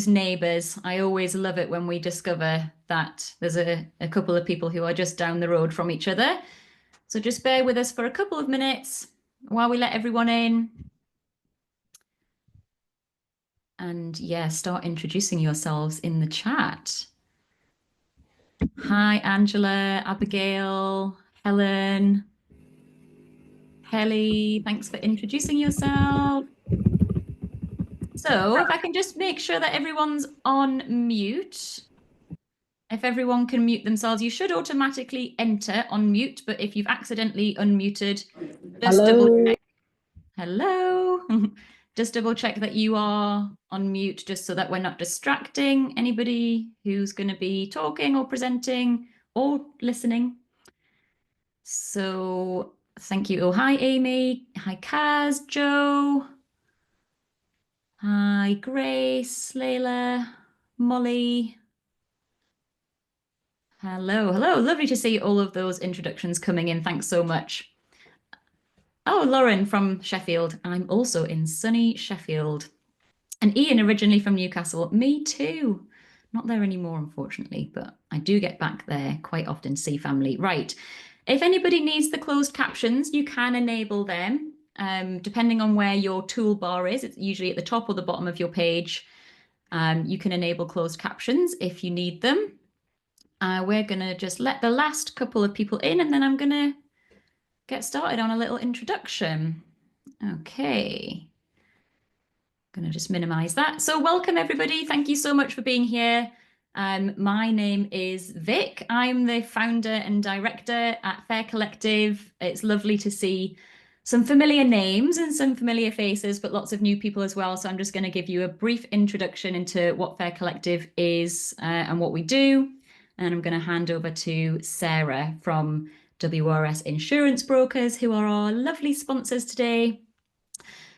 neighbours. I always love it when we discover that there's a couple of people who are just down the road from each other. So just bear with us for a couple of minutes while we let everyone in. And yeah, start introducing yourselves in the chat. Hi, Angela, Abigail, Helen, Kelly, thanks for introducing yourself. So if I can just make sure that everyone's on mute. If everyone can mute themselves, you should automatically enter on mute, but if you've accidentally unmuted, just double check. Hello. Just double check that you are on mute, just so that we're not distracting anybody who's going to be talking or presenting or listening. So thank you. Oh, hi, Amy. Hi, Kaz, Joe. Hi, Grace, Layla, Molly. Hello, hello. Lovely to see all of those introductions coming in. Thanks so much. Oh, Lauren from Sheffield. I'm also in sunny Sheffield. And Ian, originally from Newcastle. Me too. Not there anymore, unfortunately, but I do get back there quite often to see family. Right. If anybody needs the closed captions, you can enable them. Depending on where your toolbar is, it's usually at the top or the bottom of your page. You can enable closed captions if you need them. We're going to just let the last couple of people in, and then I'm going to get started on a little introduction. Okay. I'm going to just minimize that. So welcome, everybody. Thank you so much for being here. My name is Vic. I'm the founder and director at Fair Collective. It's lovely to see some familiar names and some familiar faces, but lots of new people as well. So I'm just going to give you a brief introduction into what Fair Collective is and what we do. And I'm going to hand over to Sarah from WRS Insurance Brokers, who are our lovely sponsors today.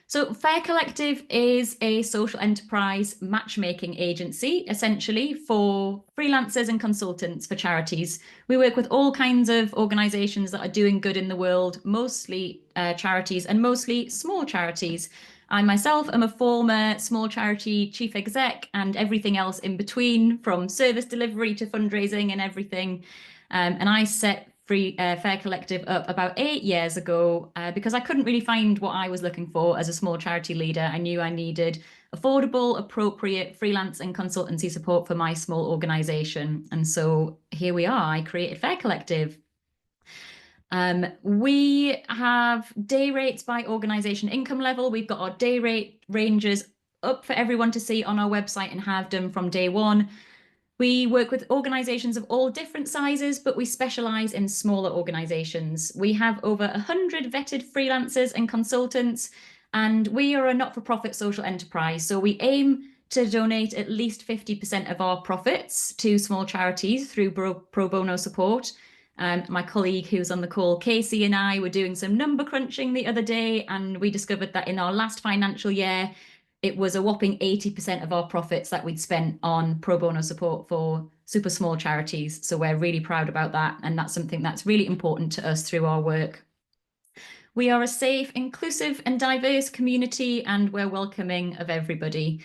So Fair Collective is a social enterprise matchmaking agency, essentially, for freelancers and consultants for charities. We work with all kinds of organisations that are doing good in the world, mostly charities and mostly small charities. I myself am a former small charity chief exec and everything else in between, from service delivery to fundraising and everything. And I set Fair Collective up about 8 years ago because I couldn't really find what I was looking for as a small charity leader. I knew I needed affordable, appropriate freelance and consultancy support for my small organisation. And so here we are. I created Fair Collective. We have day rates by organisation income level. We've got our day rate ranges up for everyone to see on our website and have done from day one. We work with organisations of all different sizes, but we specialise in smaller organisations. We have over 100 vetted freelancers and consultants, and we are a not-for-profit social enterprise. So we aim to donate at least 50% of our profits to small charities through pro bono support. My colleague who's on the call, Casey, and I were doing some number crunching the other day, and we discovered that in our last financial year, it was a whopping 80% of our profits that we'd spent on pro bono support for super small charities. So we're really proud about that. And that's something that's really important to us through our work. We are a safe, inclusive and diverse community, and we're welcoming of everybody.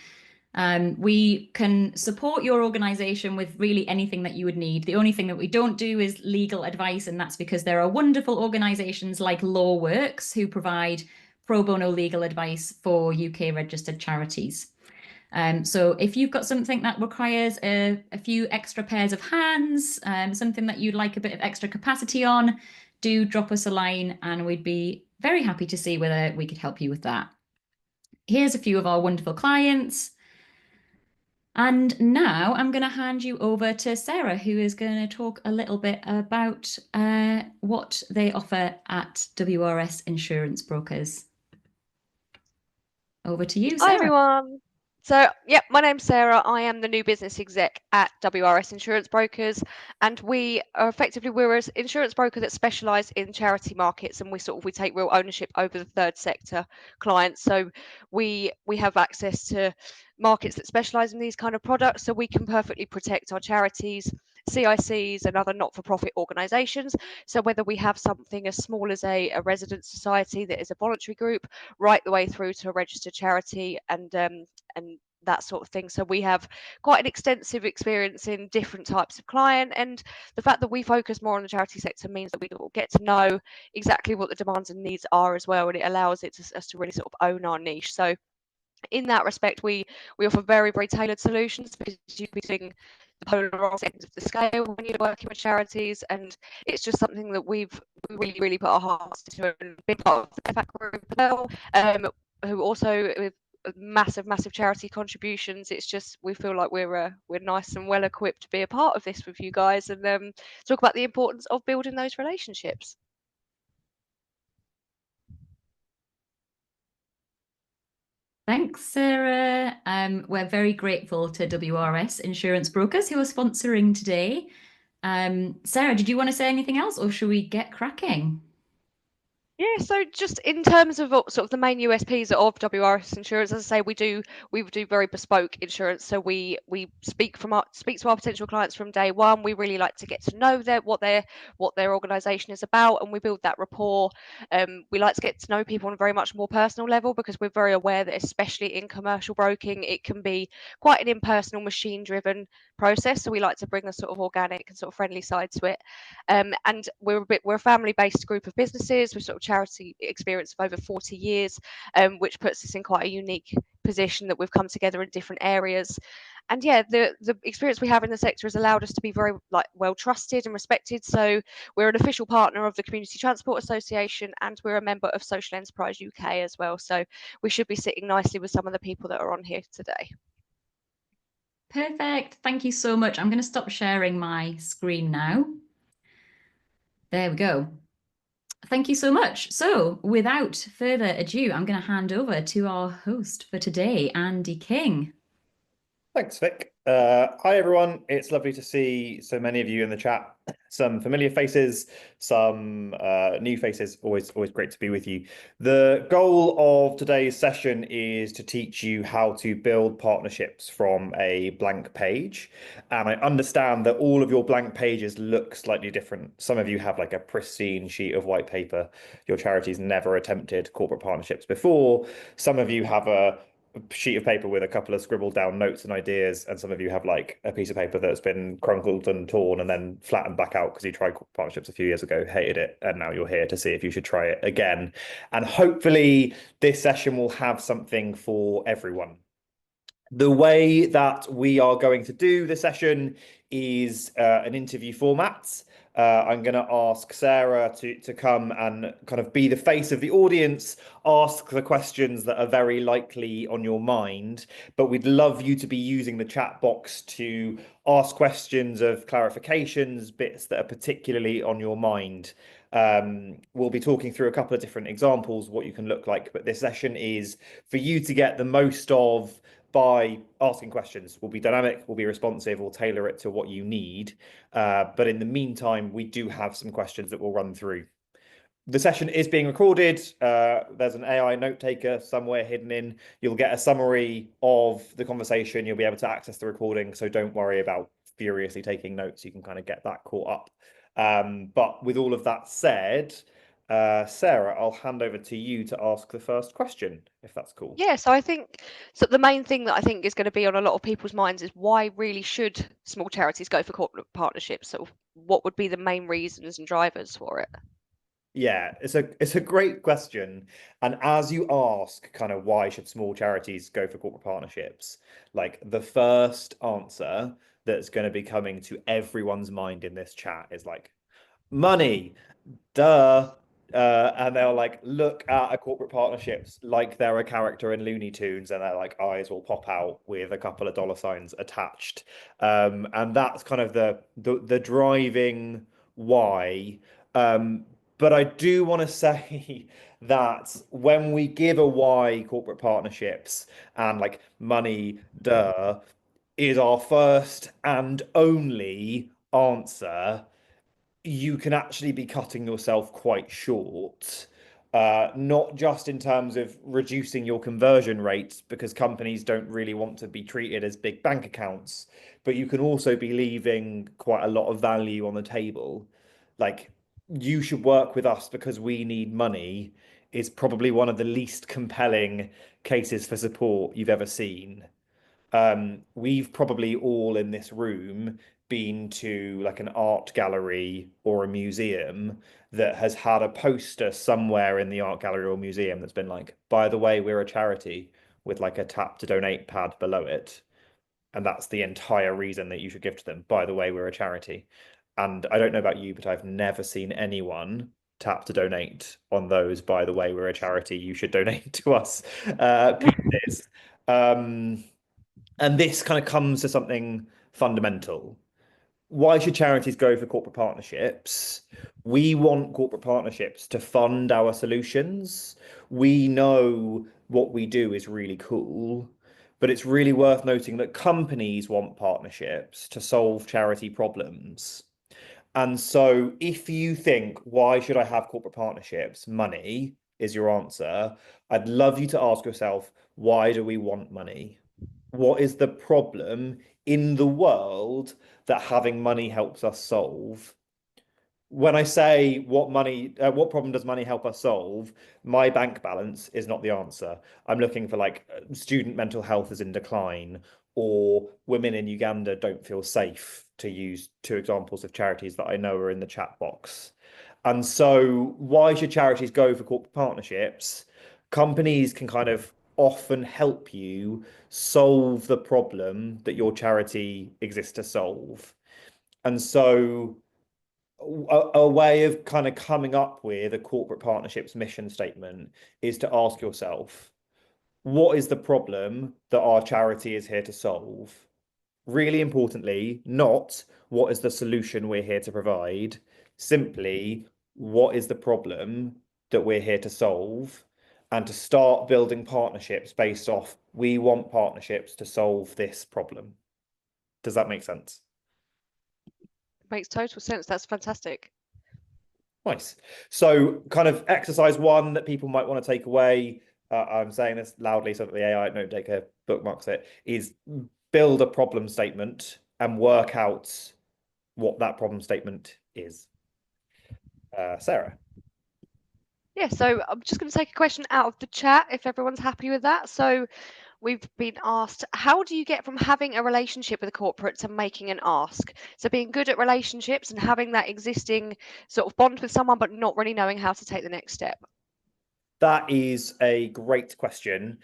We can support your organisation with really anything that you would need. The only thing that we don't do is legal advice, and that's because there are wonderful organisations like LawWorks who provide pro bono legal advice for UK registered charities. So if you've got something that requires a few extra pairs of hands, something that you'd like a bit of extra capacity on, do drop us a line and we'd be very happy to see whether we could help you with that. Here's a few of our wonderful clients. And now I'm going to hand you over to Sarah, who is going to talk a little bit about what they offer at WRS Insurance Brokers. Over to you, Sarah. Hi, everyone. So, my name's Sarah. I am the new business exec at WRS Insurance Brokers, and we're an insurance broker that specialise in charity markets, and we take real ownership over the third sector clients. So we have access to markets that specialise in these kind of products, so we can perfectly protect our charities, CICs and other not-for-profit organisations. So whether we have something as small as a resident society that is a voluntary group, right the way through to a registered charity and that sort of thing. So we have quite an extensive experience in different types of client, and the fact that we focus more on the charity sector means that we get to know exactly what the demands and needs are as well, and it allows us to really sort of own our niche. So in that respect, we offer very, very tailored solutions, because you'd be doing the polar opposite end of the scale when you're working with charities, and it's just something that we really, really put our hearts into, and been part of the FAC group as well, who also with massive charity contributions. It's just we feel like we're nice and well equipped to be a part of this with you guys, and talk about the importance of building those relationships. Thanks, Sarah. We're very grateful to WRS Insurance Brokers who are sponsoring today. Sarah, did you want to say anything else, or should we get cracking? Yeah, so just in terms of sort of the main USPs of WRS Insurance, as I say, we do very bespoke insurance. So we speak to our potential clients from day one. We really like to get to know what their organisation is about, and we build that rapport. We like to get to know people on a very much more personal level, because we're very aware that especially in commercial broking, it can be quite an impersonal, machine-driven process. So we like to bring a sort of organic and sort of friendly side to it. And we're a family-based group of businesses with sort of charity experience of over 40 years, which puts us in quite a unique position that we've come together in different areas. And yeah, the experience we have in the sector has allowed us to be very well trusted and respected. So we're an official partner of the Community Transport Association, and we're a member of Social Enterprise UK as well. So we should be sitting nicely with some of the people that are on here today. Perfect. Thank you so much. I'm going to stop sharing my screen now. There we go. Thank you so much. So, without further ado, I'm going to hand over to our host for today, Andy King. Thanks, Vic. Hi, everyone. It's lovely to see so many of you in the chat. Some familiar faces, some new faces. Always great to be with you. The goal of today's session is to teach you how to build partnerships from a blank page. And I understand that all of your blank pages look slightly different. Some of you have like a pristine sheet of white paper. Your charity's never attempted corporate partnerships before. Some of you have a sheet of paper with a couple of scribbled down notes and ideas, and some of you have like a piece of paper that's been crumpled and torn and then flattened back out because you tried partnerships a few years ago, hated it, and now you're here to see if you should try it again. And hopefully this session will have something for everyone. The way that we are going to do the session is an interview format. I'm going to ask Sarah to come and kind of be the face of the audience, ask the questions that are very likely on your mind, but we'd love you to be using the chat box to ask questions of clarifications, bits that are particularly on your mind. We'll be talking through a couple of different examples, what you can look like, but this session is for you to get the most of by asking questions. We'll be dynamic, we'll be responsive, we'll tailor it to what you need. But in the meantime, we do have some questions that we'll run through. The session is being recorded. There's an AI note taker somewhere hidden in. You'll get a summary of the conversation. You'll be able to access the recording. So don't worry about furiously taking notes. You can kind of get that caught up. But with all of that said, Sarah, I'll hand over to you to ask the first question, if that's cool. Yeah, so I think the main thing that I think is going to be on a lot of people's minds is why really should small charities go for corporate partnerships? So what would be the main reasons and drivers for it? Yeah, it's a great question. And as you ask kind of why should small charities go for corporate partnerships, like the first answer that's going to be coming to everyone's mind in this chat is like money, duh. And they'll like look at a corporate partnerships like they're a character in Looney Tunes, and their like eyes will pop out with a couple of dollar signs attached. And that's kind of the driving why. But I do want to say that when we give a why corporate partnerships and like money, duh, is our first and only answer, you can actually be cutting yourself quite short. Not just in terms of reducing your conversion rates, because companies don't really want to be treated as big bank accounts, but you can also be leaving quite a lot of value on the table. Like, you should work with us because we need money is probably one of the least compelling cases for support you've ever seen. We've probably all in this room been to like an art gallery or a museum that has had a poster somewhere in the art gallery or museum that's been like, by the way, we're a charity, with like a tap to donate pad below it. And that's the entire reason that you should give to them. By the way, we're a charity. And I don't know about you, but I've never seen anyone tap to donate on those. By the way, we're a charity. You should donate to us. Pieces. And this kind of comes to something fundamental. Why should charities go for corporate partnerships? We want corporate partnerships to fund our solutions. We know what we do is really cool, but it's really worth noting that companies want partnerships to solve charity problems. And so if you think, why should I have corporate partnerships? Money is your answer. I'd love you to ask yourself, why do we want money? What is the problem in the world that having money helps us solve? When I say what problem does money help us solve? My bank balance is not the answer. I'm looking for like student mental health is in decline, or women in Uganda don't feel safe, to use two examples of charities that I know are in the chat box. And so, why should charities go for corporate partnerships? Companies can kind of often help you solve the problem that your charity exists to solve. And so, a way of kind of coming up with a corporate partnerships mission statement is to ask yourself, what is the problem that our charity is here to solve? Really importantly, not what is the solution we're here to provide, simply what is the problem that we're here to solve, and to start building partnerships based off, we want partnerships to solve this problem. Does that make sense? Makes total sense. That's fantastic. Nice. So kind of exercise one that people might want to take away, I'm saying this loudly so that the AI note taker bookmarks it, is build a problem statement and work out what that problem statement is. Sarah. Yeah, so I'm just going to take a question out of the chat if everyone's happy with that. So we've been asked, how do you get from having a relationship with a corporate to making an ask? So being good at relationships and having that existing sort of bond with someone, but not really knowing how to take the next step. That is a great question.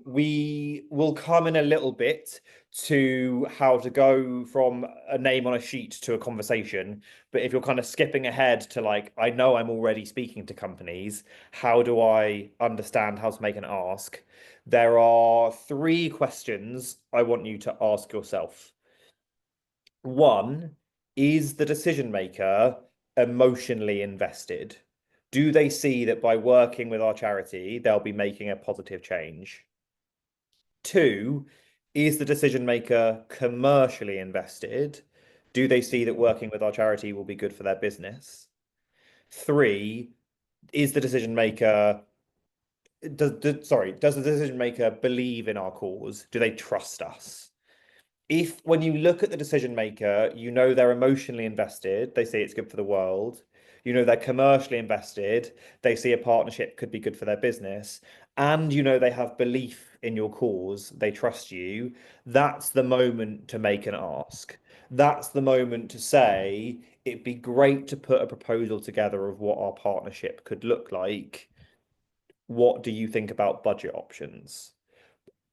We will come in a little bit to how to go from a name on a sheet to a conversation. But if you're kind of skipping ahead to like, I know I'm already speaking to companies, how do I understand how to make an ask? There are 3 questions I want you to ask yourself. One, is the decision maker emotionally invested? Do they see that by working with our charity, they'll be making a positive change? 2, is the decision maker commercially invested? Do they see that working with our charity will be good for their business? 3, is the decision maker does the decision maker believe in our cause? Do they trust us? If when you look at the decision maker, you know they're emotionally invested, they say it's good for the world, you know they're commercially invested, they see a partnership could be good for their business, and you know they have belief in your cause, they trust you, that's the moment to make an ask. That's the moment to say, it'd be great to put a proposal together of what our partnership could look like. What do you think about budget options?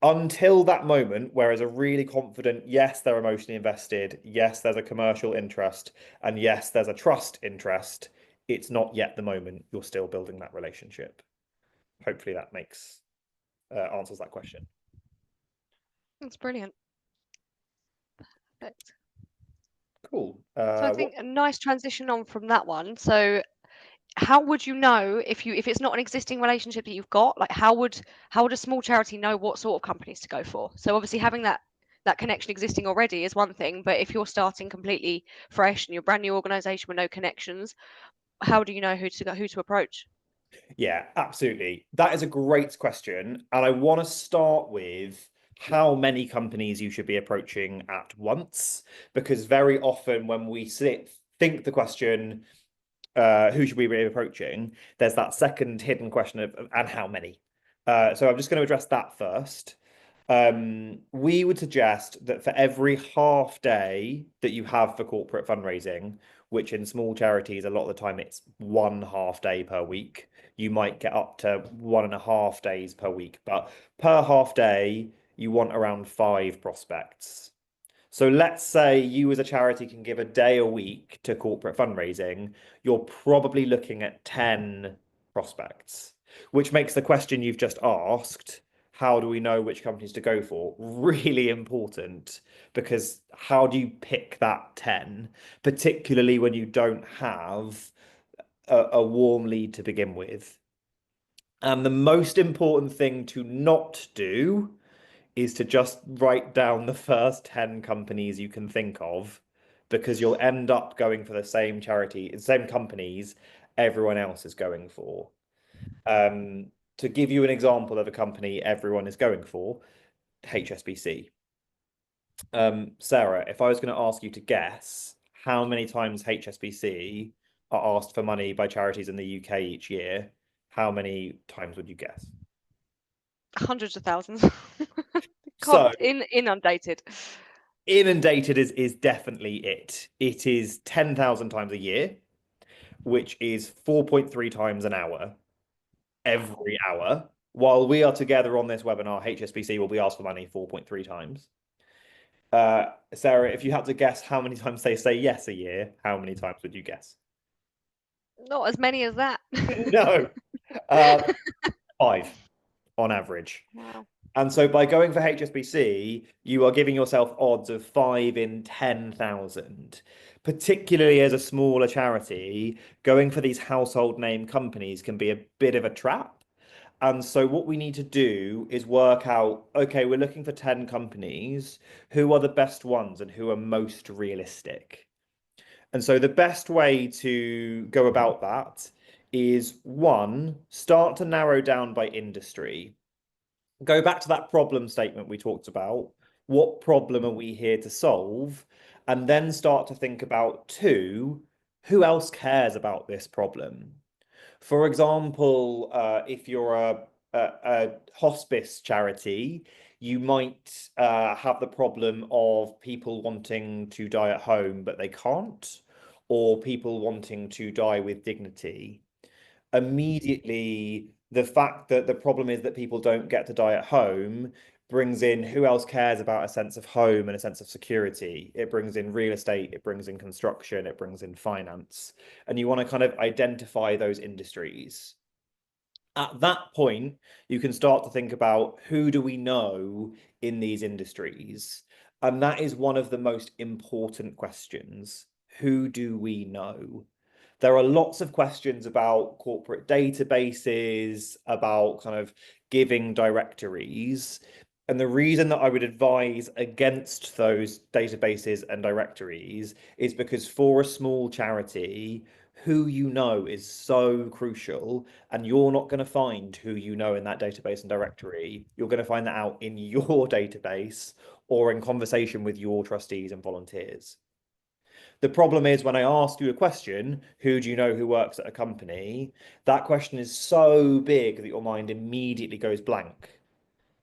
Until that moment, whereas a really confident, yes, they're emotionally invested, yes, there's a commercial interest, and yes, there's a trust interest, it's not yet the moment. You're still building that relationship. Hopefully that makes answers that question. That's brilliant. Perfect. Cool. So I think a nice transition on from that one. So how would you know if it's not an existing relationship that you've got? Like how would a small charity know what sort of companies to go for? So obviously having that connection existing already is one thing, but if you're starting completely fresh and you're a brand new organization with no connections, how do you know who to approach? Yeah, absolutely. That is a great question. And I want to start with how many companies you should be approaching at once, because very often when we think the question, who should we be approaching, there's that second hidden question of and how many. So I'm just going to address that first. We would suggest that for every half day that you have for corporate fundraising, which in small charities, a lot of the time it's 1 half day per week, you might get up to 1.5 days per week, but per half day, you want around 5 prospects. So let's say you as a charity can give a day a week to corporate fundraising, you're probably looking at 10 prospects, which makes the question you've just asked, how do we know which companies to go for, really important, because how do you pick that 10, particularly when you don't have a warm lead to begin with? And the most important thing to not do is to just write down the first 10 companies you can think of, because you'll end up going for the same charity, the same companies everyone else is going for. To give you an example of a company everyone is going for, HSBC. Sarah, if I was going to ask you to guess how many times HSBC are asked for money by charities in the UK each year, how many times would you guess? Hundreds of thousands. So Inundated. inundated is definitely it. It is 10,000 times a year, which is 4.3 times an hour, every hour. While we are together on this webinar, HSBC will be asked for money 4.3 times. Sarah, if you had to guess how many times they say yes a year, how many times would you guess? Not as many as that. No, 5 on average. Wow. And so by going for HSBC, you are giving yourself odds of 5 in 10,000. Particularly as a smaller charity, going for these household name companies can be a bit of a trap. And so what we need to do is work out, okay, we're looking for 10 companies. Who are the best ones and who are most realistic? And so the best way to go about that is, one, start to narrow down by industry. Go back to that problem statement we talked about. What problem are we here to solve? And then start to think about, two, who else cares about this problem? For example, if you're a hospice charity, you might have the problem of people wanting to die at home, but they can't, or people wanting to die with dignity. Immediately, the fact that the problem is that people don't get to die at home brings in who else cares about a sense of home and a sense of security. It brings in real estate, it brings in construction, it brings in finance. And you want to kind of identify those industries. At that point, you can start to think about, who do we know in these industries? And that is one of the most important questions. Who do we know? There are lots of questions about corporate databases, about kind of giving directories. And the reason that I would advise against those databases and directories is because for a small charity, who you know is so crucial, and you're not going to find who you know in that database and directory. You're going to find that out in your database or in conversation with your trustees and volunteers. The problem is, when I ask you a question, who do you know who works at a company? That question is so big that your mind immediately goes blank.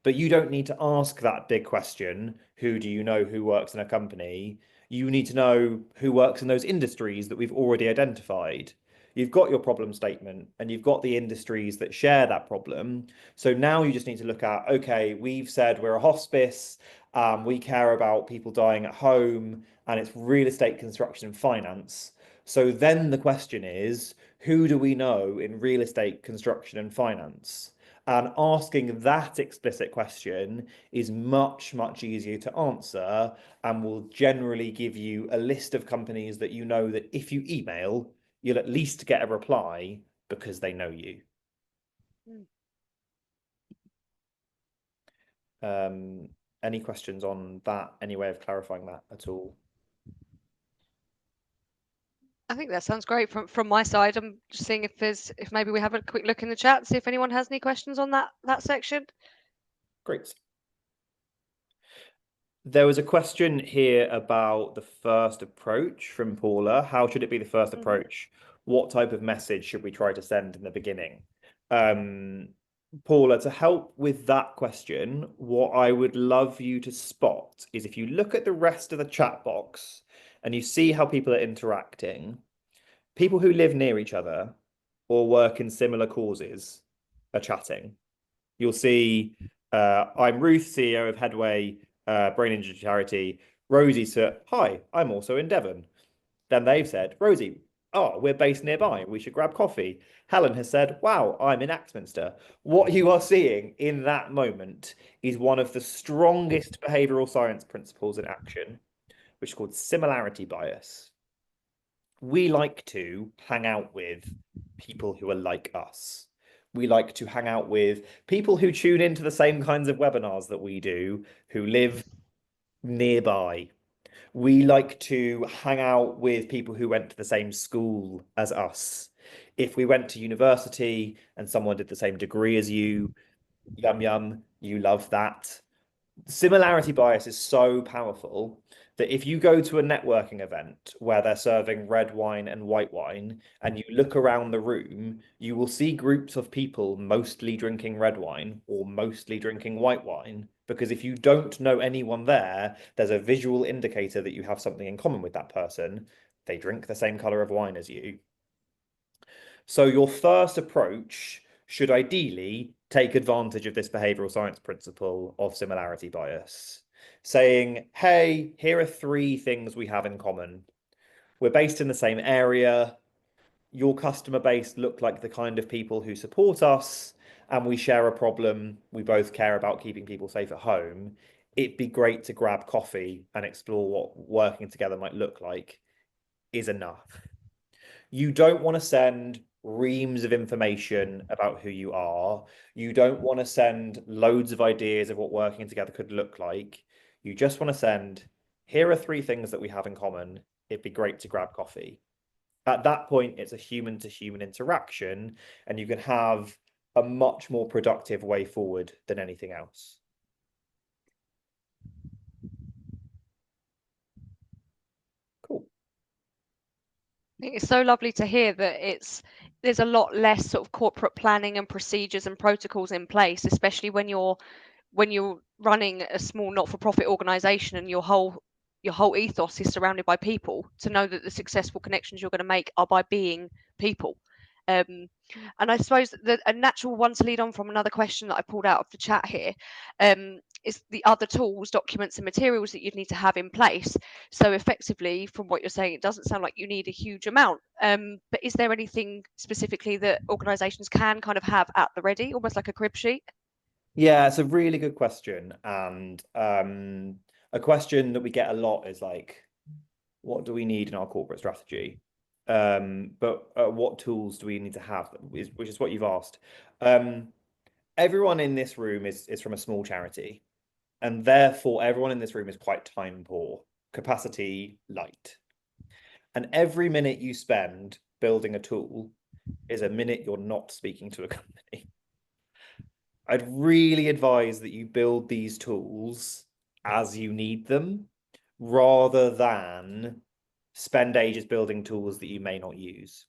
But you don't need to ask that big question, who do you know who works in a company? You need to know who works in those industries that we've already identified. You've got your problem statement and you've got the industries that share that problem. So now you just need to look at, okay, we've said we're a hospice, we care about people dying at home, and it's real estate, construction, and finance. So then the question is, who do we know in real estate, construction, and finance? And asking that explicit question is much, much easier to answer, and will generally give you a list of companies that you know that if you email, you'll at least get a reply because they know you. Any questions on that? Any way of clarifying that at all? I think that sounds great from my side. I'm just seeing if maybe we have a quick look in the chat, see if anyone has any questions on that section. Great. There was a question here about the first approach from Paula. How should it be the first approach? What type of message should we try to send in the beginning? Paula, to help with that question, what I would love you to spot is if you look at the rest of the chat box and you see how people are interacting, people who live near each other or work in similar causes are chatting. You'll see I'm Ruth, CEO of Headway, Brain Injury Charity. Rosie said, hi, I'm also in Devon. Then they've said, Rosie, oh, we're based nearby. We should grab coffee. Helen has said, wow, I'm in Axminster. What you are seeing in that moment is one of the strongest behavioral science principles in action, which is called similarity bias. We like to hang out with people who are like us. We like to hang out with people who tune into the same kinds of webinars that we do, who live nearby. We like to hang out with people who went to the same school as us. If we went to university and someone did the same degree as you, yum yum, you love that. Similarity bias is so powerful that if you go to a networking event where they're serving red wine and white wine and you look around the room, you will see groups of people mostly drinking red wine or mostly drinking white wine. Because if you don't know anyone there, there's a visual indicator that you have something in common with that person. They drink the same color of wine as you. So your first approach should ideally take advantage of this behavioral science principle of similarity bias, saying, hey, here are 3 things we have in common. We're based in the same area. Your customer base look like the kind of people who support us, and we share a problem. We both care about keeping people safe at home. It'd be great to grab coffee and explore what working together might look like is enough. You don't want to send reams of information about who you are. You don't want to send loads of ideas of what working together could look like. You just want to send, here are 3 things that we have in common. It'd be great to grab coffee. At that point, it's a human to human interaction, and you can have a much more productive way forward than anything else. Cool. I think it's so lovely to hear that there's a lot less sort of corporate planning and procedures and protocols in place, especially when you're running a small not-for-profit organization and your whole ethos is surrounded by people, to know that the successful connections you're going to make are by being people. And I suppose that a natural one to lead on from another question that I pulled out of the chat here is the other tools, documents and materials that you'd need to have in place. So effectively, from what you're saying, it doesn't sound like you need a huge amount. But is there anything specifically that organizations can kind of have at the ready, almost like a crib sheet? Yeah, it's a really good question. And a question that we get a lot is like, what do we need in our corporate strategy? But what tools do we need to have, which is what you've asked. Everyone in this room is from a small charity, and therefore everyone in this room is quite time poor, capacity light. And every minute you spend building a tool is a minute you're not speaking to a company. I'd really advise that you build these tools as you need them, rather than spend ages building tools that you may not use.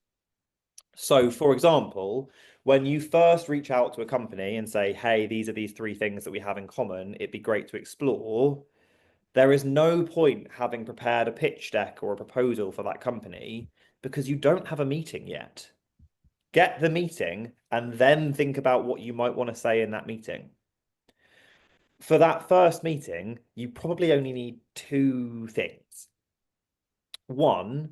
So, for example, when you first reach out to a company and say, hey, these are these 3 things that we have in common, it'd be great to explore. There is no point having prepared a pitch deck or a proposal for that company because you don't have a meeting yet. Get the meeting and then think about what you might want to say in that meeting. For that first meeting, you probably only need 2 things. 1,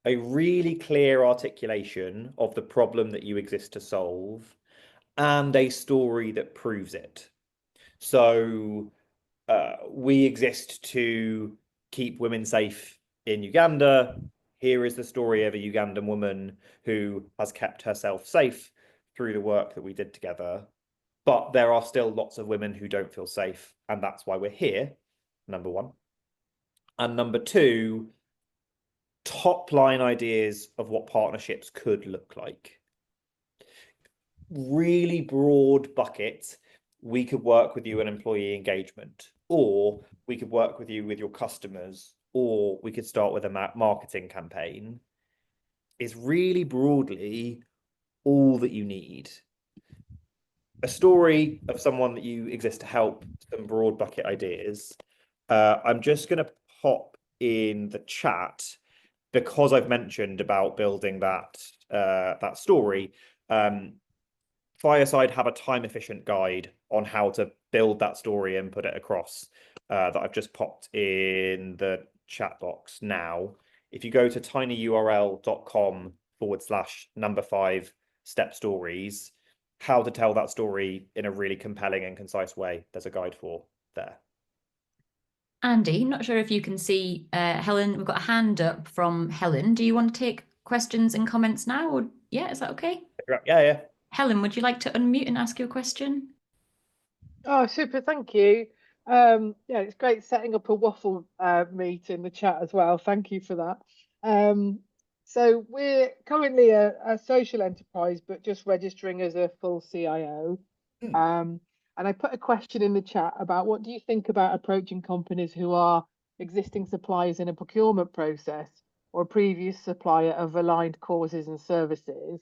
a really clear articulation of the problem that you exist to solve, and a story that proves it. So we exist to keep women safe in Uganda. Here is the story of a Ugandan woman who has kept herself safe through the work that we did together. But there are still lots of women who don't feel safe, and that's why we're here, number 1. And number 2, top line ideas of what partnerships could look like. Really broad bucket. We could work with you on employee engagement, or we could work with you with your customers, or we could start with a marketing campaign. Is really broadly all that you need. a story of someone that you exist to help, some broad bucket ideas. I'm just going to pop in the chat because I've mentioned about building that story. Fireside have a time efficient guide on how to build that story and put it across that I've just popped in the chat box now. If you go to tinyurl.com/5 step stories, how to tell that story in a really compelling and concise way, there's a guide for there. Andy, not sure if you can see Helen. We've got a hand up from Helen. Do you want to take questions and comments now? Or yeah, is that okay? Yeah. Helen, would you like to unmute and ask your question? Oh, super, thank you. Yeah, it's great setting up a waffle meet in the chat as well. Thank you for that. So we're currently a social enterprise, but just registering as a full CIO. And I put a question in the chat about what do you think about approaching companies who are existing suppliers in a procurement process or a previous supplier of aligned causes and services?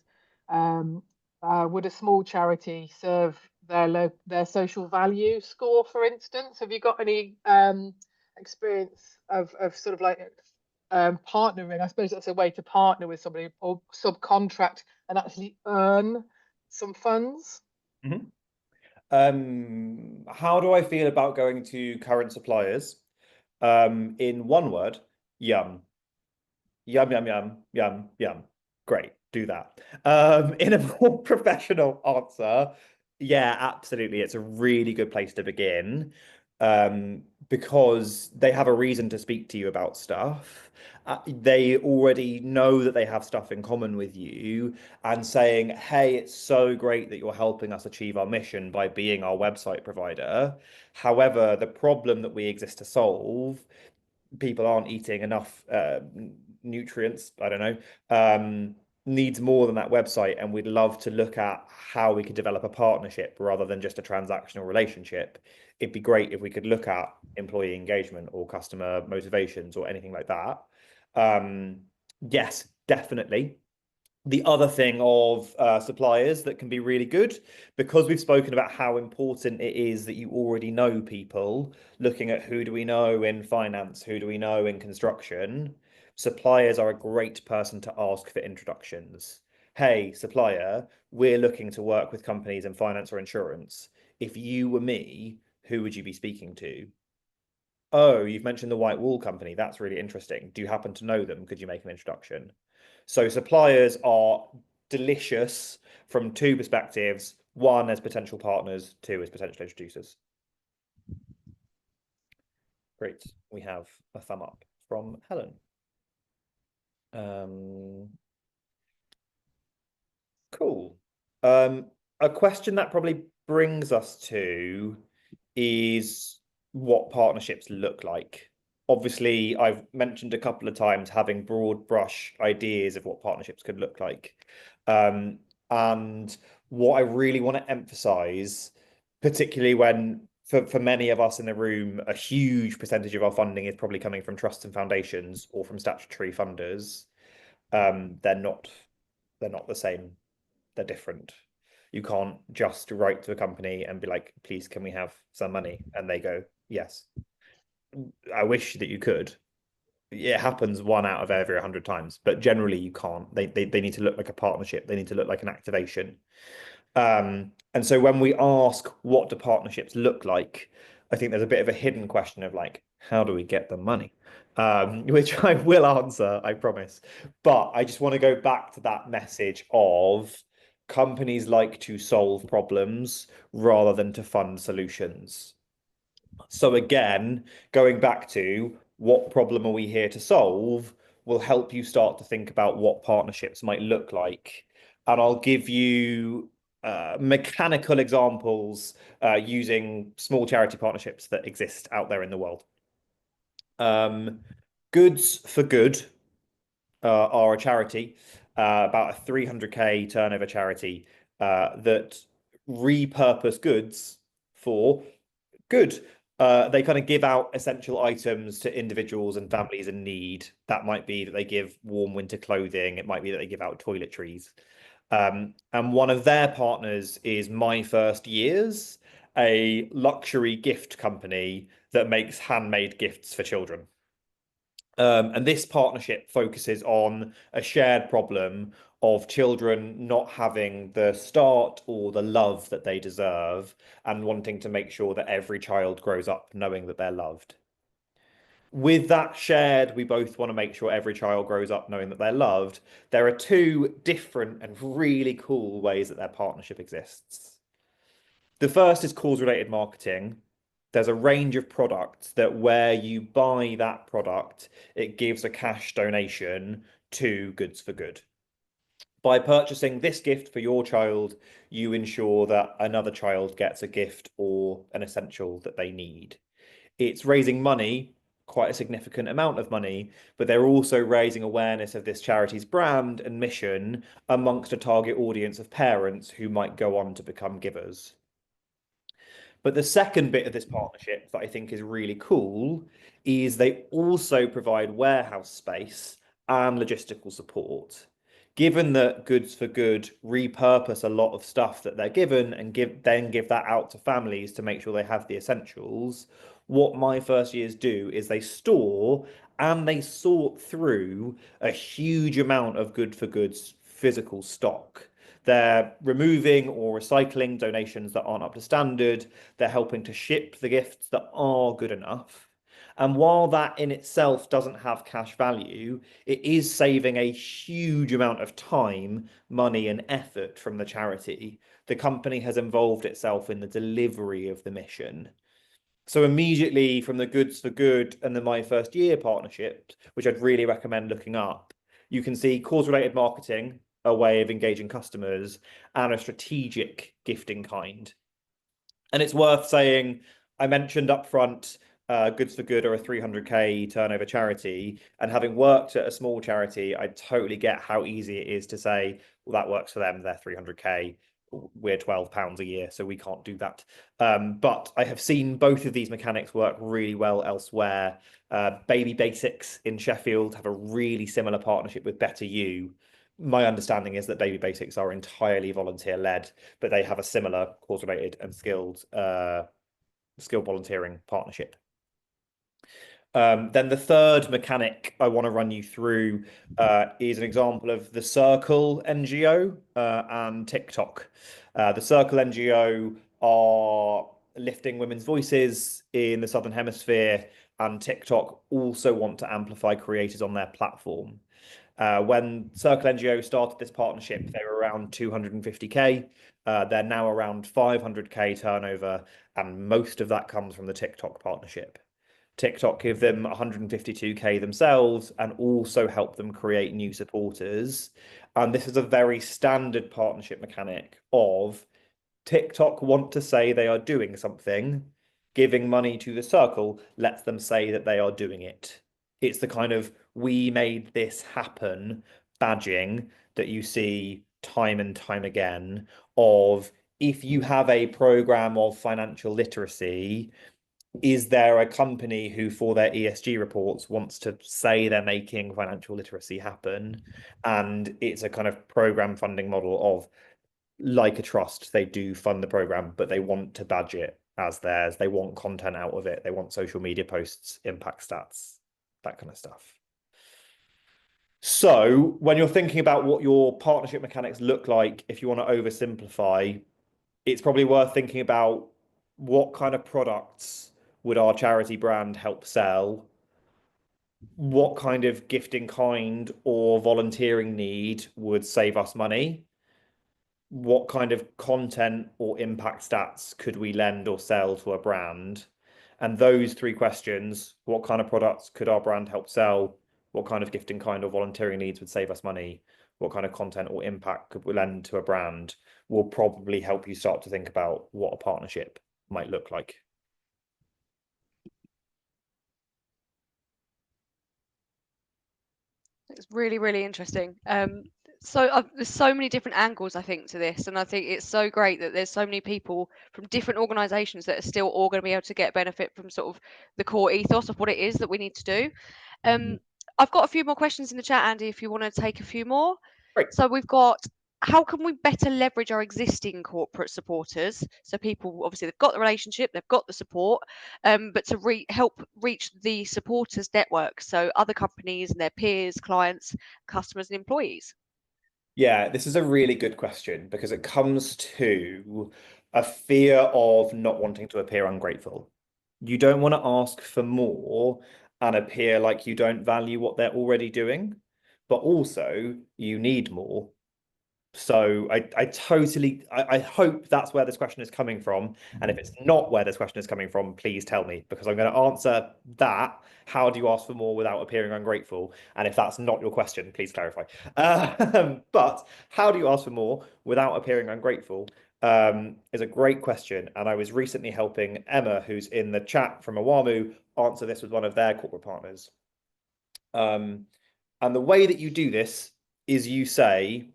Would a small charity serve their social value score, for instance? Have you got any experience of sort of like partnering? I suppose that's a way to partner with somebody or subcontract and actually earn some funds. How do I feel about going to current suppliers? In one word, yum. Yum, yum, yum, yum, yum. Great, do that. In a more professional answer, yeah, absolutely. It's a really good place to begin, because they have a reason to speak to you about stuff. They already know that they have stuff in common with you, and saying, hey, it's so great that you're helping us achieve our mission by being our website provider. However, the problem that we exist to solve, people aren't eating enough nutrients, I don't know, needs more than that website, and we'd love to look at how we could develop a partnership rather than just a transactional relationship. It'd be great if we could look at employee engagement or customer motivations or anything like that. Yes, definitely. The other thing of suppliers that can be really good, because we've spoken about how important it is that you already know people, looking at who do we know in finance, who do we know in construction, suppliers are a great person to ask for introductions. Hey, supplier, we're looking to work with companies in finance or insurance. If you were me, who would you be speaking to? Oh, you've mentioned the White Wall Company. That's really interesting. Do you happen to know them? Could you make an introduction? So suppliers are delicious from two perspectives. One, as potential partners. Two, as potential introducers. Great. We have a thumb up from Helen. Cool. A question that probably brings us to is what partnerships look like. Obviously, I've mentioned a couple of times having broad brush ideas of what partnerships could look like. And what I really want to emphasize, particularly when for many of us in the room, a huge percentage of our funding is probably coming from trusts and foundations or from statutory funders. They're not the same. They're different. You can't just write to a company and be like, please, can we have some money? And they go, yes. I wish that you could. It happens 1 out of every 100 times, but generally you can't. They need to look like a partnership. They need to look like an activation. And so when we ask what do partnerships look like, I think there's a bit of a hidden question of like, how do we get the money? Which I will answer, I promise. But I just want to go back to that message of companies like to solve problems rather than to fund solutions. So again, going back to what problem are we here to solve will help you start to think about what partnerships might look like. And I'll give you mechanical examples using small charity partnerships that exist out there in the world. Goods for Good are a charity, about a 300k turnover charity that repurpose goods for good. They kind of give out essential items to individuals and families in need. That might be that they give warm winter clothing. It might be that they give out toiletries. And one of their partners is My First Years, a luxury gift company that makes handmade gifts for children. And this partnership focuses on a shared problem of children not having the start or the love that they deserve, and wanting to make sure that every child grows up knowing that they're loved. With that shared, we both want to make sure every child grows up knowing that they're loved. There are two different and really cool ways that their partnership exists. The first is cause-related marketing. There's a range of products that where you buy that product, it gives a cash donation to Goods for Good. By purchasing this gift for your child, you ensure that another child gets a gift or an essential that they need. It's raising money, quite a significant amount of money, but they're also raising awareness of this charity's brand and mission amongst a target audience of parents who might go on to become givers. But the second bit of this partnership that I think is really cool is they also provide warehouse space and logistical support. Given that Goods for Good repurpose a lot of stuff that they're given and give that out to families to make sure they have the essentials, what My First Years do is they store and they sort through a huge amount of Good for Good's physical stock. They're removing or recycling donations that aren't up to standard. They're helping to ship the gifts that are good enough. And while that in itself doesn't have cash value, it is saving a huge amount of time, money, and effort from the charity. The company has involved itself in the delivery of the mission. So immediately from the Goods for Good and the My First Year partnership, which I'd really recommend looking up, you can see cause-related marketing, a way of engaging customers, and a strategic gifting kind. And it's worth saying, I mentioned up front, Goods for Good are a 300k turnover charity, and having worked at a small charity, I totally get how easy it is to say, well, that works for them, they're 300k, we're £12 a year, so we can't do that. But I have seen both of these mechanics work really well elsewhere. Baby Basics in Sheffield have a really similar partnership with Better You. My understanding is that Baby Basics are entirely volunteer-led, but they have a similar cause-related and skilled volunteering partnership. Then the third mechanic I want to run you through is an example of the Circle NGO and TikTok. The Circle NGO are lifting women's voices in the Southern Hemisphere, and TikTok also want to amplify creators on their platform. When Circle NGO started this partnership, they were around 250k. They're now around 500k turnover, and most of that comes from the TikTok partnership. TikTok give them 152k themselves and also help them create new supporters. And this is a very standard partnership mechanic of TikTok want to say they are doing something, giving money to the Circle lets them say that they are doing it. It's the kind of we made this happen badging that you see time and time again of if you have a program of financial literacy, is there a company who for their ESG reports wants to say they're making financial literacy happen? And it's a kind of program funding model of like a trust, they do fund the program, but they want to badge it as theirs. They want content out of it. They want social media posts, impact stats, that kind of stuff. So when you're thinking about what your partnership mechanics look like, if you want to oversimplify, it's probably worth thinking about what kind of products would our charity brand help sell? What kind of gifting kind or volunteering need would save us money? What kind of content or impact stats could we lend or sell to a brand? And those three questions, what kind of products could our brand help sell? What kind of gifting kind or volunteering needs would save us money? What kind of content or impact could we lend to a brand will probably help you start to think about what a partnership might look like. It's really, really interesting. So there's so many different angles, I think, to this, and I think it's so great that there's so many people from different organisations that are still all going to be able to get benefit from sort of the core ethos of what it is that we need to do. I've got a few more questions in the chat, Andy, if you want to take a few more. Great. So we've got how can we better leverage our existing corporate supporters? So people, obviously, they've got the relationship, they've got the support, but to help reach the supporters network, so other companies and their peers, clients, customers, and employees. Yeah, this is a really good question because it comes to a fear of not wanting to appear ungrateful. You don't want to ask for more and appear like you don't value what they're already doing, but also you need more. So I hope that's where this question is coming from. And if it's not where this question is coming from, please tell me, because I'm going to answer that. How do you ask for more without appearing ungrateful? And if that's not your question, please clarify. But how do you ask for more without appearing ungrateful is a great question. And I was recently helping Emma, who's in the chat from Awamu, answer this with one of their corporate partners. And the way that you do this is you say,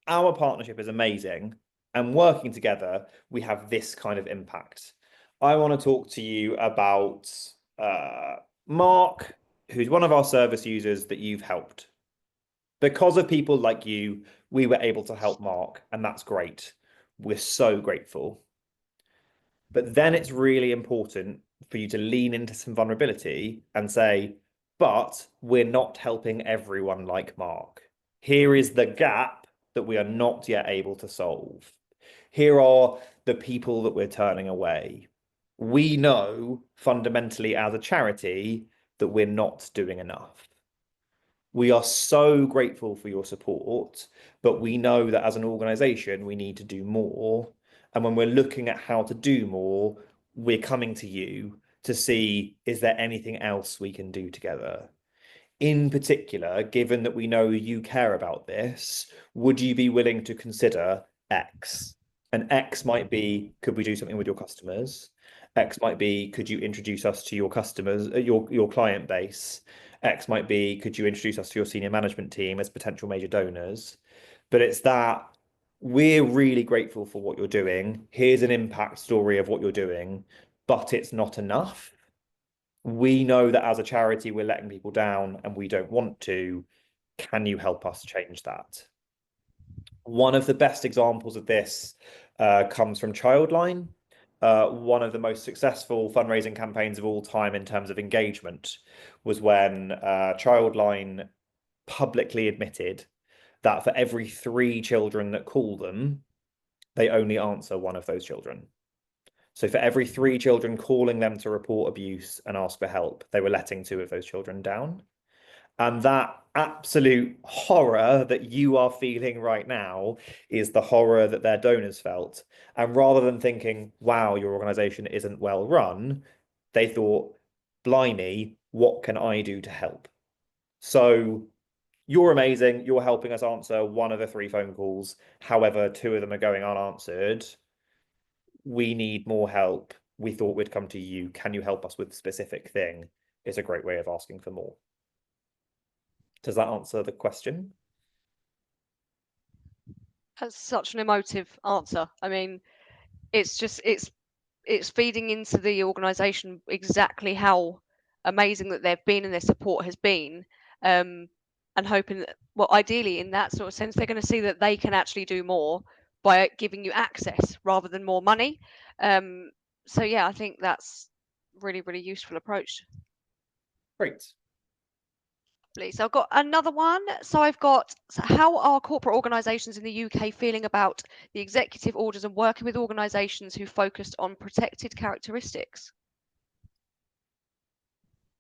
our partnership is amazing, and working together, we have this kind of impact. I want to talk to you about Mark, who's one of our service users that you've helped. Because of people like you, we were able to help Mark, and that's great. We're so grateful. But then it's really important for you to lean into some vulnerability and say, but we're not helping everyone like Mark. Here is the gap that we are not yet able to solve. Here are the people that we're turning away. We know fundamentally as a charity that we're not doing enough. We are so grateful for your support, but we know that as an organization, we need to do more. And when we're looking at how to do more, we're coming to you to see, is there anything else we can do together? In particular, given that we know you care about this, would you be willing to consider X? And X might be, could we do something with your customers? X might be, could you introduce us to your customers, your client base? X might be, could you introduce us to your senior management team as potential major donors? But it's that we're really grateful for what you're doing. Here's an impact story of what you're doing, but it's not enough. We know that as a charity, we're letting people down and we don't want to. Can you help us change that? One of the best examples of this comes from Childline, one of the most successful fundraising campaigns of all time in terms of engagement was when Childline publicly admitted that for every 3 children that call them, they only answer one of those children. So for every 3 children calling them to report abuse and ask for help, they were letting 2 of those children down. And that absolute horror that you are feeling right now is the horror that their donors felt. And rather than thinking, wow, your organization isn't well run, they thought, blimey, what can I do to help? So you're amazing. You're helping us answer one of the 3 phone calls. However, 2 of them are going unanswered. We need more help. We thought we'd come to you. Can you help us with a specific thing? Is a great way of asking for more. Does that answer the question? That's such an emotive answer. I mean, it's just it's feeding into the organization exactly how amazing that they've been and their support has been, and hoping that, well, ideally in that sort of sense, they're going to see that they can actually do more by giving you access rather than more money. So yeah, I think that's really, really useful approach. Great. So I've got another one. So I've got, so how are corporate organisations in the UK feeling about the executive orders and working with organisations who focused on protected characteristics?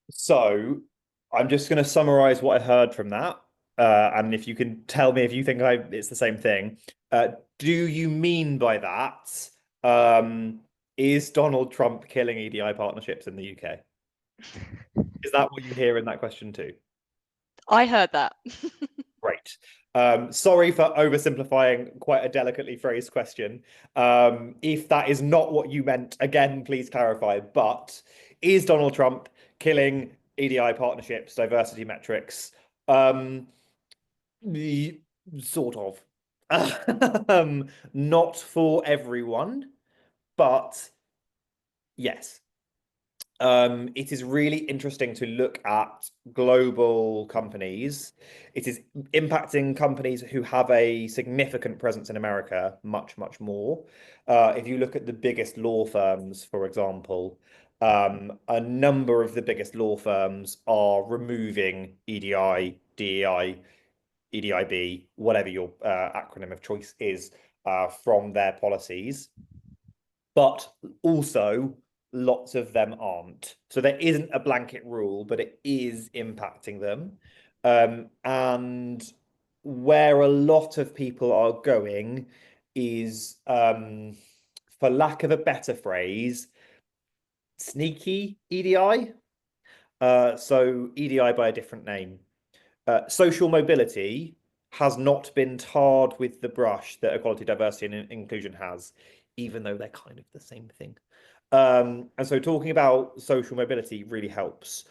So I'm just going to summarize what I heard from that. And if you can tell me if you think it's the same thing. Do you mean by that, is Donald Trump killing EDI partnerships in the UK? Is that what you hear in that question too? I heard that. Great. Sorry for oversimplifying quite a delicately phrased question. If that is not what you meant, again, please clarify. But is Donald Trump killing EDI partnerships, diversity metrics? Sort of. Not for everyone, but yes. It is really interesting to look at global companies. It is impacting companies who have a significant presence in America much, much more. If you look at the biggest law firms, for example, a number of the biggest law firms are removing EDI, DEI, EDIB, whatever your acronym of choice is, from their policies. But also, lots of them aren't. So there isn't a blanket rule, but it is impacting them. And where a lot of people are going is, for lack of a better phrase, sneaky EDI. So EDI by a different name. Social mobility has not been tarred with the brush that equality, diversity, and inclusion has, even though they're kind of the same thing. And so talking about social mobility really helps,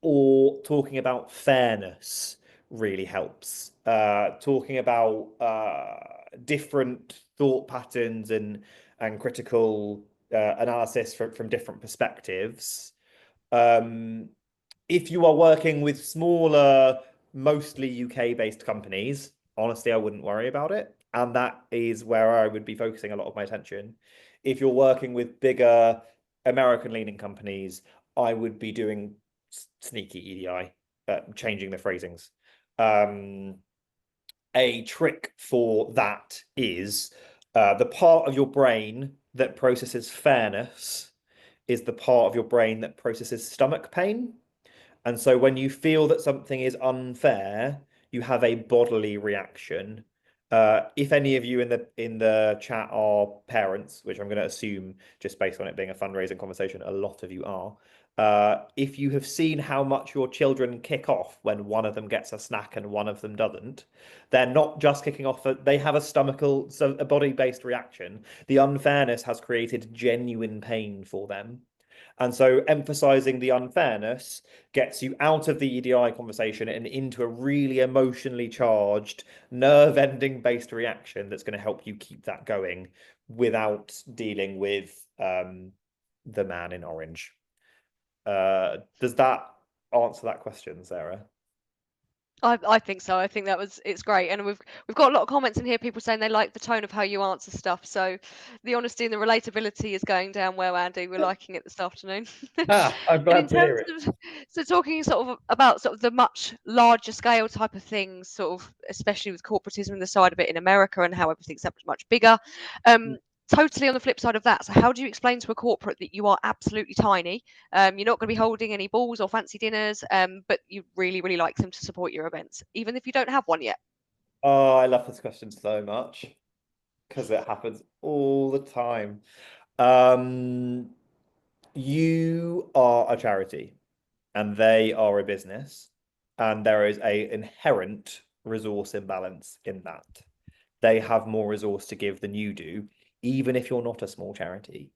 or talking about fairness really helps. Talking about different thought patterns and critical analysis from different perspectives. If you are working with smaller, mostly UK-based companies, honestly, I wouldn't worry about it. And that is where I would be focusing a lot of my attention. If you're working with bigger American-leaning companies, I would be doing sneaky EDI, changing the phrasings. A trick for that is the part of your brain that processes fairness is the part of your brain that processes stomach pain. And so when you feel that something is unfair, you have a bodily reaction. If any of you in the chat are parents, which I'm going to assume just based on it being a fundraising conversation, a lot of you are. If you have seen how much your children kick off when one of them gets a snack and one of them doesn't, they're not just kicking off, they have a body-based reaction. The unfairness has created genuine pain for them. And so emphasizing the unfairness gets you out of the EDI conversation and into a really emotionally charged, nerve-ending based reaction that's going to help you keep that going without dealing with the man in orange. Does that answer that question, Sarah? I think so. I think it's great, and we've got a lot of comments in here. People saying they like the tone of how you answer stuff. So the honesty and the relatability is going down well, Andy. We're liking it this afternoon. I'm And in glad to hear terms it. of talking sort of about sort of the much larger scale type of things, sort of especially with corporatism and the side of it in America and how everything's so much bigger. Totally on the flip side of that. So how do you explain to a corporate that you are absolutely tiny? You're not going to be holding any balls or fancy dinners, but you really, really like them to support your events, even if you don't have one yet. Oh, I love this question so much because it happens all the time. You are a charity and they are a business, and there is an inherent resource imbalance in that. They have more resource to give than you do, even if you're not a small charity.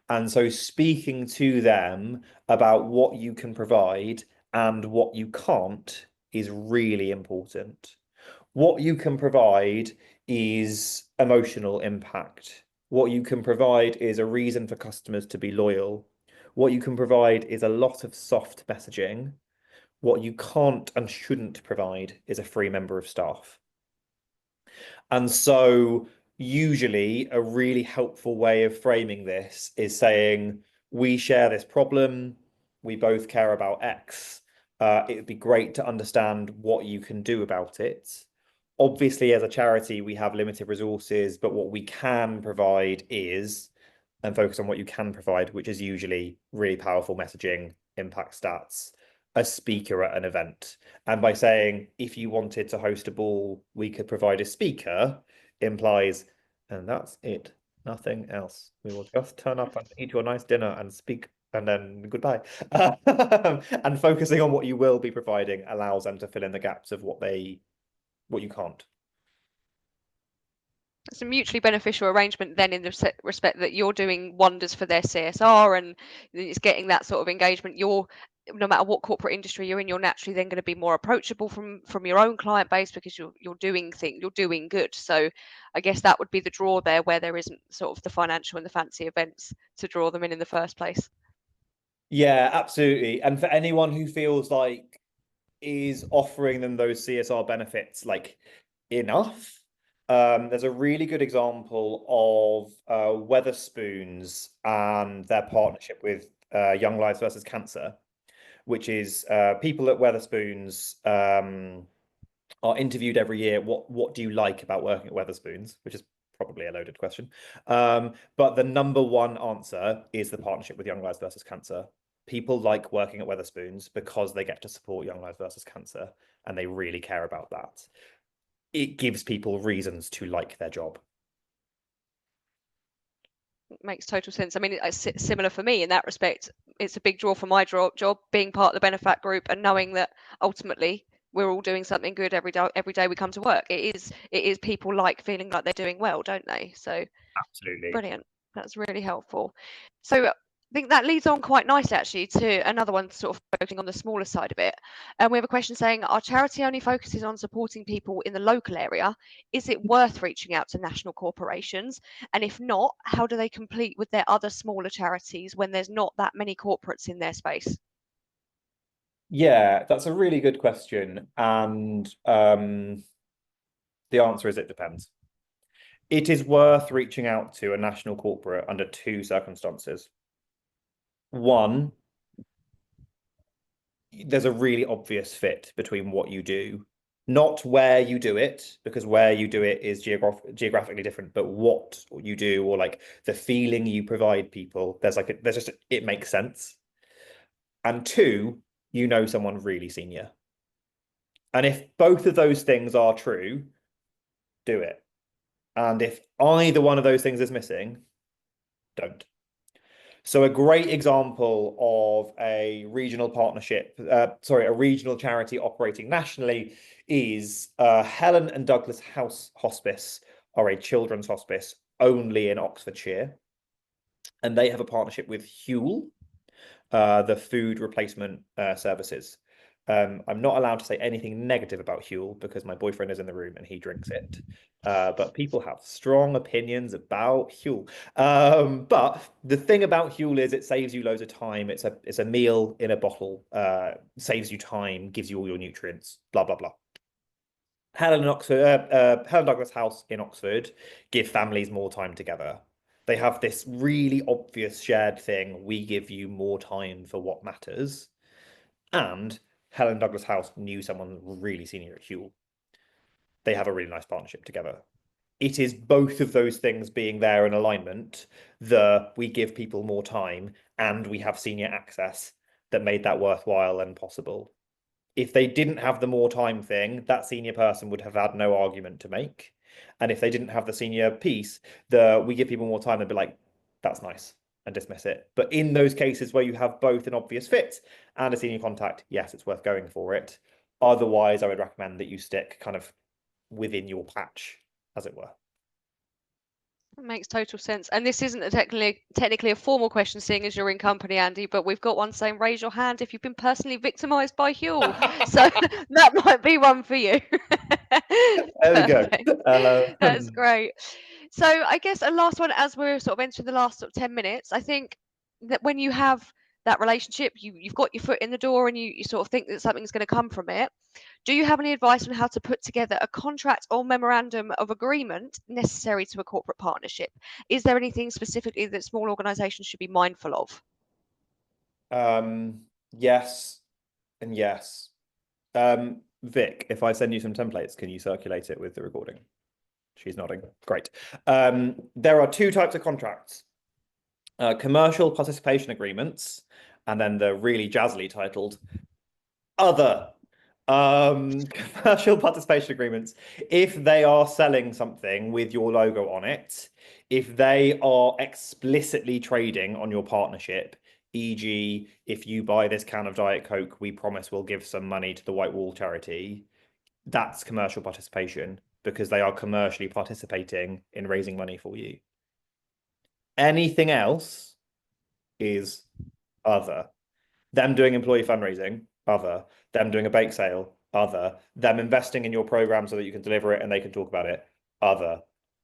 And so speaking to them about what you can provide and what you can't is really important. What you can provide is emotional impact. What you can provide is a reason for customers to be loyal. What you can provide is a lot of soft messaging. What you can't and shouldn't provide is a free member of staff. And so usually a really helpful way of framing this is saying, we share this problem, we both care about X. It would be great to understand what you can do about it. Obviously, as a charity, we have limited resources, but what we can provide is, and focus on what you can provide, which is usually really powerful messaging, impact stats, a speaker at an event. And by saying, if you wanted to host a ball, we could provide a speaker, implies, and that's it, nothing else. We will just turn up and eat your nice dinner and speak, and then goodbye. And focusing on what you will be providing allows them to fill in the gaps of what you can't. It's a mutually beneficial arrangement then, in the respect that you're doing wonders for their CSR, and it's getting that sort of engagement. You're, no matter what corporate industry you're in, you're naturally then going to be more approachable from your own client base because you're doing good. So I guess that would be the draw there, where there isn't sort of the financial and the fancy events to draw them in the first place. Yeah, absolutely. And for anyone who feels like is offering them those CSR benefits like enough, there's a really good example of Weatherspoons and their partnership with Young Lives versus Cancer, which is people at Weatherspoons are interviewed every year. What do you like about working at Weatherspoons? Which is probably a loaded question. But the number one answer is the partnership with Young Lives versus Cancer. People like working at Weatherspoons because they get to support Young Lives versus Cancer, and they really care about that. It gives people reasons to like their job. Makes total sense. I mean, it's similar for me in that respect. It's a big draw for my job, being part of the Benefat group and knowing that ultimately we're all doing something good every day we come to work. It is people like feeling like they're doing well, don't they? So Absolutely. brilliant. That's really helpful. So I think that leads on quite nicely actually to another one sort of focusing on the smaller side of it. And we have a question saying, our charity only focuses on supporting people in the local area. Is it worth reaching out to national corporations? And if not, how do they compete with their other smaller charities when there's not that many corporates in their space? Yeah, that's a really good question. And the answer is it depends. It is worth reaching out to a national corporate under two circumstances. One, there's a really obvious fit between what you do, not where you do it, because where you do it is geographically different, but what you do or like the feeling you provide people, it makes sense. And two, you know someone really senior. And if both of those things are true, do it. And if either one of those things is missing, don't. So a great example of a regional partnership, a regional charity operating nationally is Helen and Douglas House Hospice are a children's hospice only in Oxfordshire. And they have a partnership with Huel, the food replacement services. I'm not allowed to say anything negative about Huel because my boyfriend is in the room and he drinks it. But people have strong opinions about Huel. But the thing about Huel is it saves you loads of time. It's a meal in a bottle, saves you time, gives you all your nutrients, blah, blah, blah. Helen Douglas House in Oxford give families more time together. They have this really obvious shared thing. We give you more time for what matters. And Helen Douglas House knew someone really senior at Huel. They have a really nice partnership together. It is both of those things being there in alignment, we give people more time and we have senior access, that made that worthwhile and possible. If they didn't have the more time thing, that senior person would have had no argument to make. And if they didn't have the senior piece, we give people more time, they'd be like, that's nice, and dismiss it. But in those cases where you have both an obvious fit and a senior contact, yes, it's worth going for it. Otherwise, I would recommend that you stick kind of within your patch, as it were. That makes total sense. And this isn't technically a formal question, seeing as you're in company, Andy, but we've got one saying, raise your hand if you've been personally victimised by Huel. So that might be one for you. There we go. That's great. So I guess a last one, as we're sort of entering the last sort of 10 minutes, I think that when you have that relationship, you've got your foot in the door and you sort of think that something's going to come from it. Do you have any advice on how to put together a contract or memorandum of agreement necessary to a corporate partnership? Is there anything specifically that small organisations should be mindful of? Yes and yes. Vic, if I send you some templates, can you circulate it with the recording? She's nodding. Great. There are two types of contracts. Commercial participation agreements, and then the really jazzily titled other. Commercial participation agreements, if they are selling something with your logo on it, if they are explicitly trading on your partnership, e.g., if you buy this can of Diet Coke, we promise we'll give some money to the White Wall charity, that's commercial participation because they are commercially participating in raising money for you. Anything else is other. Them doing employee fundraising, other. Them doing a bake sale, other. Them investing in your program so that you can deliver it and they can talk about it, other.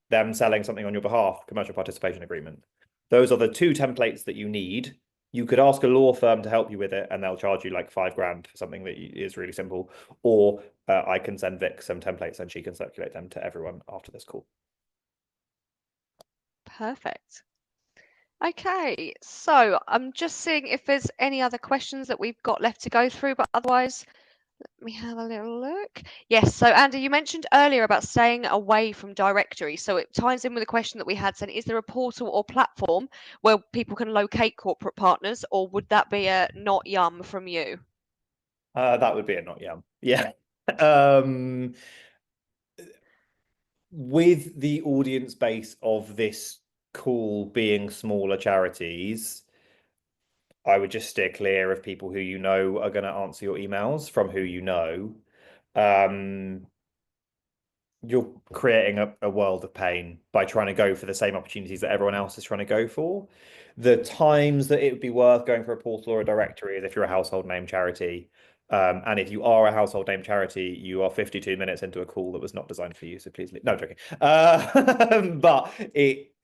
Them selling something on your behalf, commercial participation agreement. Those are the two templates that you need You could ask a law firm to help you with it, and they'll charge you like £5 for something that is really simple. Or I can send Vic some templates, and she can circulate them to everyone after this call. Perfect. Okay, so I'm just seeing if there's any other questions that we've got left to go through, but otherwise, let me have a little look. Yes, so Andy, you mentioned earlier about staying away from directories. So it ties in with a question that we had saying, is there a portal or platform where people can locate corporate partners, or would that be a not yum from you? That would be a not yum. Yeah. With the audience base of this call being smaller charities, I would just steer clear of people who you know are going to answer your emails from who you know. You're creating a world of pain by trying to go for the same opportunities that everyone else is trying to go for. The times that it would be worth going for a portal or a directory is if you're a household name charity. And if you are a household name charity, you are 52 minutes into a call that was not designed for you. So please leave. No, I'm joking. But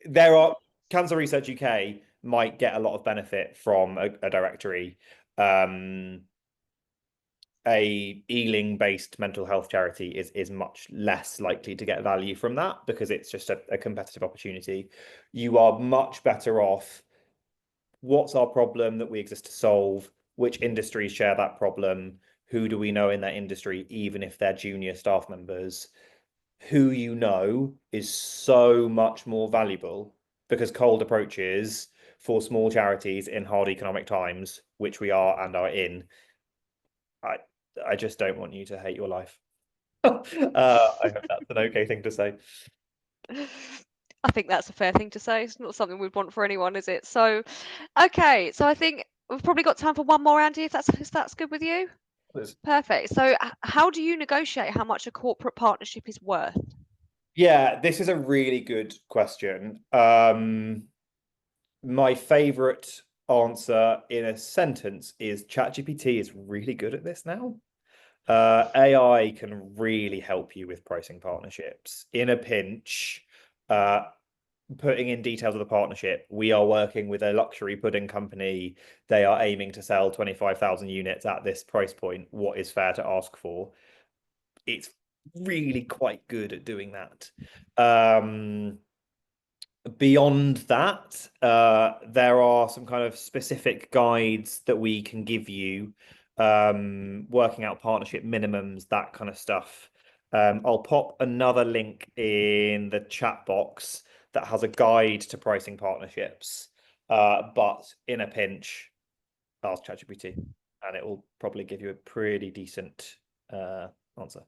there are Cancer Research UK might get a lot of benefit from a directory. A Ealing based mental health charity is much less likely to get value from that because it's just a competitive opportunity. You are much better off. What's our problem that we exist to solve? Which industries share that problem? Who do we know in that industry, even if they're junior staff members? Who you know is so much more valuable because cold approaches for small charities in hard economic times, which we are and are in, I just don't want you to hate your life. I hope that's an okay thing to say. I think that's a fair thing to say. It's not something we'd want for anyone, is it? So, okay, so I think we've probably got time for one more, Andy, if that's good with you. Perfect. So, how do you negotiate how much a corporate partnership is worth? Yeah, this is a really good question. My favorite answer in a sentence is ChatGPT is really good at this now. AI can really help you with pricing partnerships. In a pinch, putting in details of the partnership, we are working with a luxury pudding company. They are aiming to sell 25,000 units at this price point. What is fair to ask for? It's really quite good at doing that. Beyond that, there are some kind of specific guides that we can give you, working out partnership minimums, that kind of stuff. I'll pop another link in the chat box that has a guide to pricing partnerships. But in a pinch, ask ChatGPT, and it will probably give you a pretty decent answer.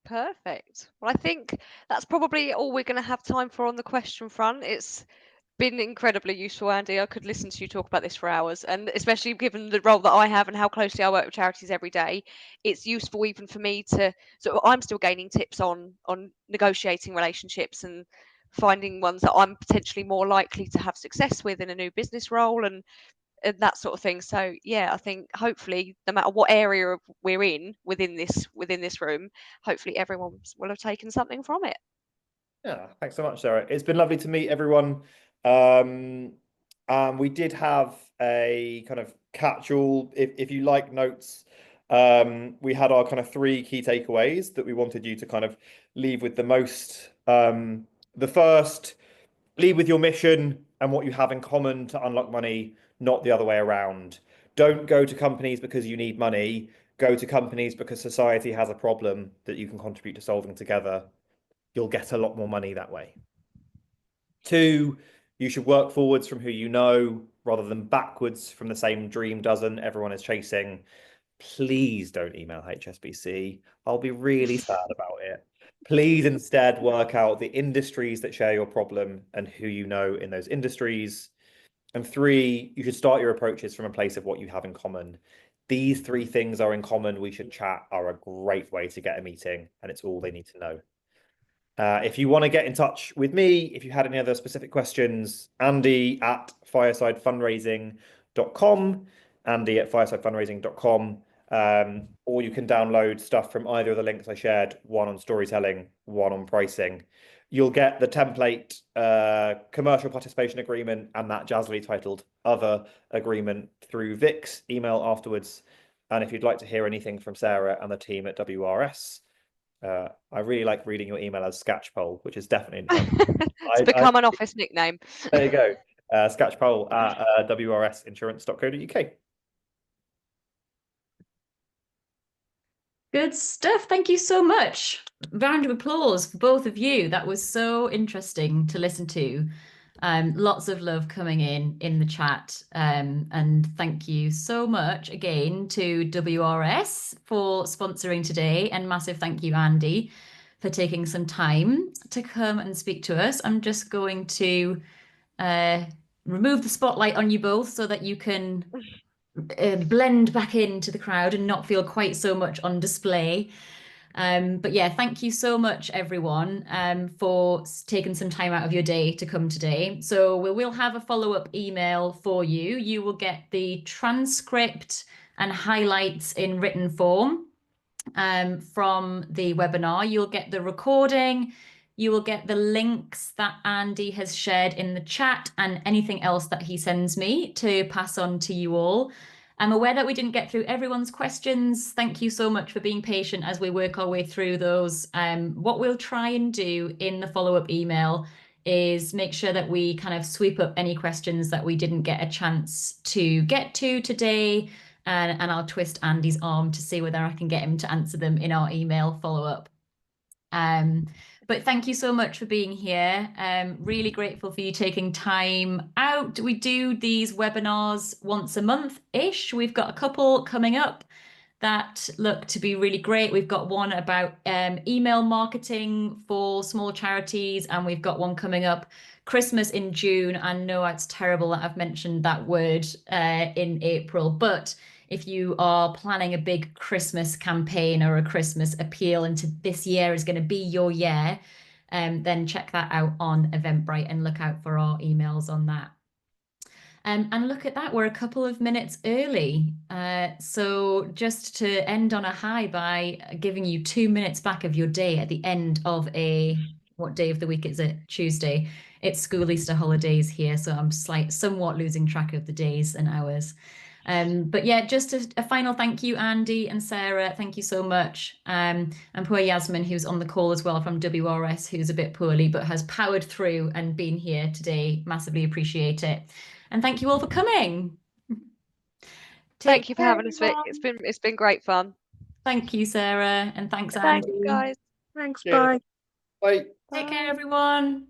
Perfect. Well, I think that's probably all we're going to have time for on the question front. It's been incredibly useful, Andy. I could listen to you talk about this for hours, and especially given the role that I have and how closely I work with charities every day, it's useful even for me to. So I'm still gaining tips on negotiating relationships and finding ones that I'm potentially more likely to have success with in a new business role and that sort of thing. So yeah, I think hopefully no matter what area we're in within this room, hopefully everyone will have taken something from it. Yeah, thanks so much, Sarah. It's been lovely to meet everyone. We did have a kind of catch-all. If you like notes, we had our kind of 3 key takeaways that we wanted you to kind of leave with the most. The first, lead with your mission and what you have in common to unlock money, not the other way around. Don't go to companies because you need money. Go to companies because society has a problem that you can contribute to solving together. You'll get a lot more money that way. 2, you should work forwards from who you know rather than backwards from the same dream dozen everyone is chasing. Please don't email HSBC. I'll be really sad about it. Please instead work out the industries that share your problem and who you know in those industries. And 3, you should start your approaches from a place of what you have in common. These 3 things are in common. We should chat are a great way to get a meeting, and it's all they need to know. If you want to get in touch with me, if you had any other specific questions, Andy at firesidefundraising.com, Andy at firesidefundraising.com, or you can download stuff from either of the links I shared, one on storytelling, one on pricing. you'll get the template commercial participation agreement and that jazzily titled other agreement through Vic's email afterwards. And if you'd like to hear anything from Sarah and the team at WRS, I really like reading your email as Sketchpole, which is definitely it's become an office nickname. There you go. Sketchpole at wrsinsurance.co.uk. Good stuff. Thank you so much. Round of applause for both of you. That was so interesting to listen to. Lots of love coming in the chat. And thank you so much again to WRS for sponsoring today. And massive thank you, Andy, for taking some time to come and speak to us. I'm just going to remove the spotlight on you both so that you can blend back into the crowd and not feel quite so much on display. But yeah, thank you so much, everyone, for taking some time out of your day to come today. So we will have a follow-up email for you. You will get the transcript and highlights in written form from the webinar. You'll get the recording. You will get the links that Andy has shared in the chat and anything else that he sends me to pass on to you all. I'm aware that we didn't get through everyone's questions. Thank you so much for being patient as we work our way through those. What we'll try and do in the follow-up email is make sure that we kind of sweep up any questions that we didn't get a chance to get to today. And I'll twist Andy's arm to see whether I can get him to answer them in our email follow-up. But thank you so much for being here. Really grateful for you taking time out. We do these webinars once a month-ish. We've got a couple coming up that look to be really great. We've got one about email marketing for small charities, and we've got one coming up Christmas in June. I know it's terrible that I've mentioned that word in April, but if you are planning a big Christmas campaign or a Christmas appeal and this year is going to be your year, then check that out on Eventbrite and look out for our emails on that. And look at that, we're a couple of minutes early. So just to end on a high by giving you 2 minutes back of your day at the end of what day of the week is it? Tuesday. It's school Easter holidays here, so I'm somewhat losing track of the days and hours. But yeah, just a final thank you, Andy and Sarah. Thank you so much. And poor Yasmin, who's on the call as well from WRS, who's a bit poorly, but has powered through and been here today. Massively appreciate it. And thank you all for coming. Thank you for having us, Vic. It's been great fun. Thank you, Sarah. And thanks, Andy. Thanks, guys. Thanks, Yeah. bye. Bye. Take care, everyone.